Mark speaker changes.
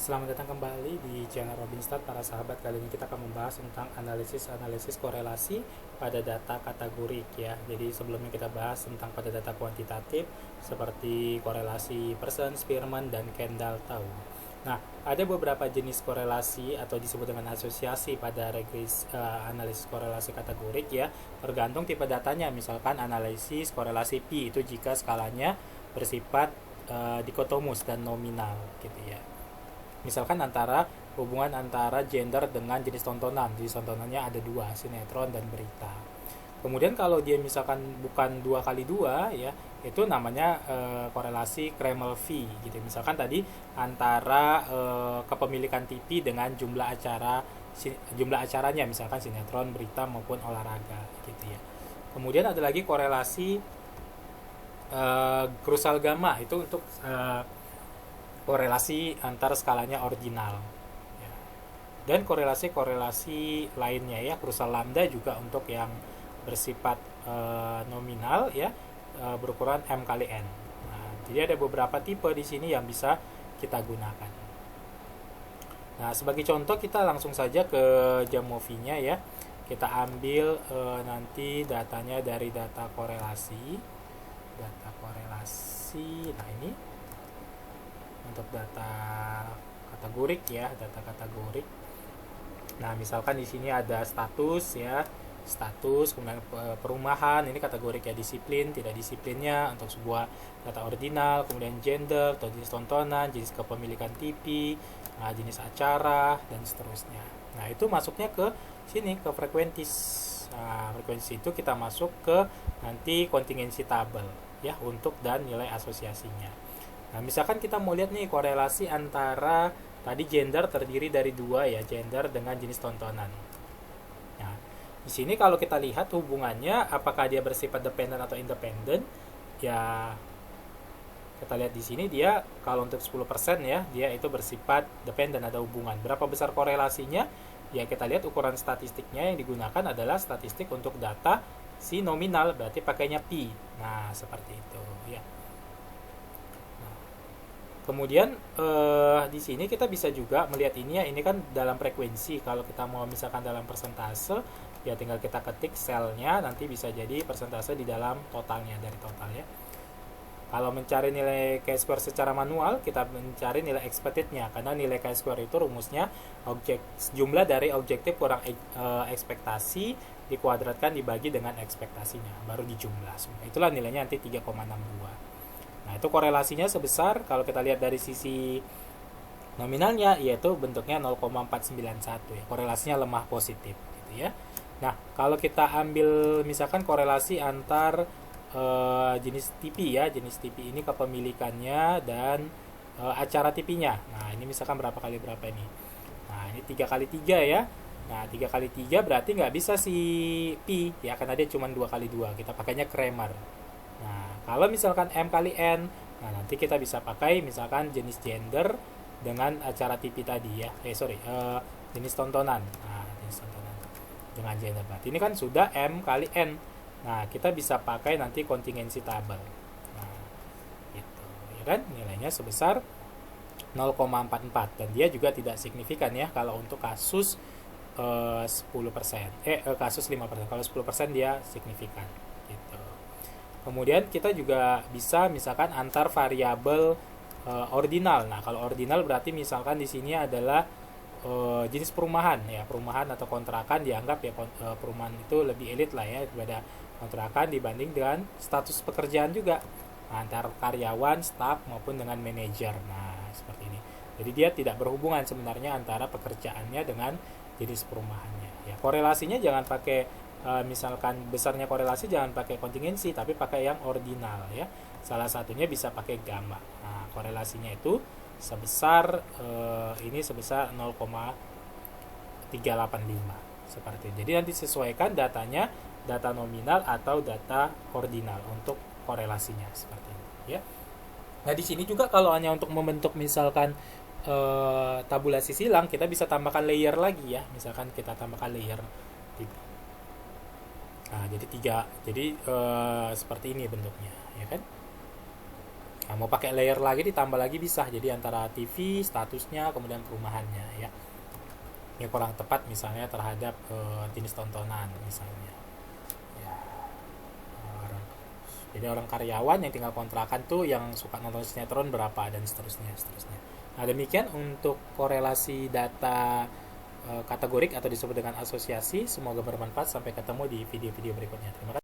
Speaker 1: Selamat datang kembali di channel Robinstart para sahabat. Kali ini kita akan membahas tentang analisis korelasi pada data kategorik ya. Jadi sebelumnya kita bahas tentang pada data kuantitatif seperti korelasi Pearson, Spearman, dan Kendall-Tau. Nah, ada beberapa jenis korelasi atau disebut dengan asosiasi pada analisis korelasi kategorik ya, tergantung tipe datanya. Misalkan analisis korelasi P itu jika skalanya bersifat dikotomus dan nominal gitu ya. Misalkan hubungan antara gender dengan jenis tontonan. Jenis tontonannya ada dua, sinetron dan berita. Kemudian kalau dia misalkan bukan 2x2 ya, itu namanya korelasi Cramer-V gitu. Misalkan tadi antara kepemilikan TV dengan jumlah acaranya, misalkan sinetron, berita maupun olahraga gitu ya. Kemudian ada lagi korelasi Krusal Gamma, itu untuk korelasi antar skalanya ordinal ya. Dan korelasi lainnya ya, Krusal Lambda juga untuk yang bersifat nominal ya, berukuran M kali N. Nah, jadi ada beberapa tipe di sini yang bisa kita gunakan. Nah, sebagai contoh kita langsung saja ke Jamovi-nya ya. Kita ambil nanti datanya dari data korelasi. Nah, ini untuk data kategorik ya, data kategorik. Nah, misalkan di sini ada status ya, kemudian perumahan, ini kategorik ya, disiplin, tidak disiplinnya untuk sebuah data ordinal, kemudian gender atau jenis tontonan, jenis kepemilikan TV, jenis acara dan seterusnya. Nah, itu masuknya ke sini ke frekuentis. Nah, frekuensi itu kita masuk ke nanti kontingensi tabel ya untuk dan nilai asosiasinya. Nah, misalkan kita mau lihat nih korelasi antara tadi gender terdiri dari dua ya, gender dengan jenis tontonan. Nah, di sini kalau kita lihat hubungannya apakah dia bersifat dependen atau independen, ya kita lihat di sini dia kalau untuk 10% ya, dia itu bersifat dependen, ada hubungan. Berapa besar korelasinya? Ya kita lihat ukuran statistiknya yang digunakan adalah statistik untuk data si nominal, berarti pakainya P. Nah, seperti itu ya. Kemudian di sini kita bisa juga melihat ini ya, ini kan dalam frekuensi. Kalau kita mau misalkan dalam persentase, ya tinggal kita ketik selnya, nanti bisa jadi persentase di dalam totalnya, dari totalnya. Kalau mencari nilai chi-square secara manual, kita mencari nilai expectednya, karena nilai chi-square itu rumusnya jumlah dari objektif kurang ekspektasi dikuadratkan dibagi dengan ekspektasinya, baru dijumlah semua. Itulah nilainya nanti 3,62. Nah, itu korelasinya sebesar, kalau kita lihat dari sisi nominalnya, yaitu bentuknya 0,491 ya. Korelasinya lemah positif gitu ya. Nah, kalau kita ambil misalkan korelasi antar jenis TV ya, jenis TV ini kepemilikannya dan acara TV-nya. Nah, ini misalkan berapa kali berapa ini. Nah, ini 3 kali 3 ya. Nah, 3 kali 3 berarti nggak bisa si P ya, karena dia cuma 2 kali 2. Kita pakainya Cramer. Nah, kalau misalkan M kali N, nah nanti kita bisa pakai misalkan jenis gender dengan acara TV tadi ya. Jenis tontonan. Nah, jenis tontonan dengan gender. Berarti ini kan sudah M kali N. Nah, kita bisa pakai nanti kontingensi tabel. Nah, gitu. Ya kan? Nilainya sebesar 0,44 dan dia juga tidak signifikan ya kalau untuk kasus 10%. Kasus 5%. Kalau 10% dia signifikan. Gitu. Kemudian kita juga bisa misalkan antar variabel ordinal. Nah, kalau ordinal berarti misalkan di sini adalah jenis perumahan ya, perumahan atau kontrakan dianggap ya, perumahan itu lebih elit lah ya daripada kontrakan dibanding dengan status pekerjaan juga, antar karyawan, staf maupun dengan manajer. Nah, seperti ini. Jadi dia tidak berhubungan sebenarnya antara pekerjaannya dengan jenis perumahannya. Ya, korelasinya jangan pakai misalkan besarnya korelasi jangan pakai kontingensi, tapi pakai yang ordinal ya. Salah satunya bisa pakai gamma. Nah, korelasinya itu sebesar ini sebesar 0,385 seperti itu. Jadi nanti sesuaikan datanya, data nominal atau data ordinal untuk korelasinya seperti itu ya. Nah, di sini juga kalau hanya untuk membentuk misalkan tabulasi silang, kita bisa tambahkan layer lagi ya. Misalkan kita tambahkan layer 3. Nah, jadi seperti ini bentuknya ya kan. Nah, mau pakai layer lagi ditambah lagi bisa, jadi antara TV statusnya kemudian perumahannya ya. Ini kurang tepat misalnya terhadap jenis tontonan misalnya ya. orang jadi orang karyawan yang tinggal kontrakan tuh yang suka nonton sinetron berapa dan seterusnya. Nah, demikian untuk korelasi data kategorik atau disebut dengan asosiasi. Semoga bermanfaat. Sampai ketemu di video-video berikutnya. Terima kasih.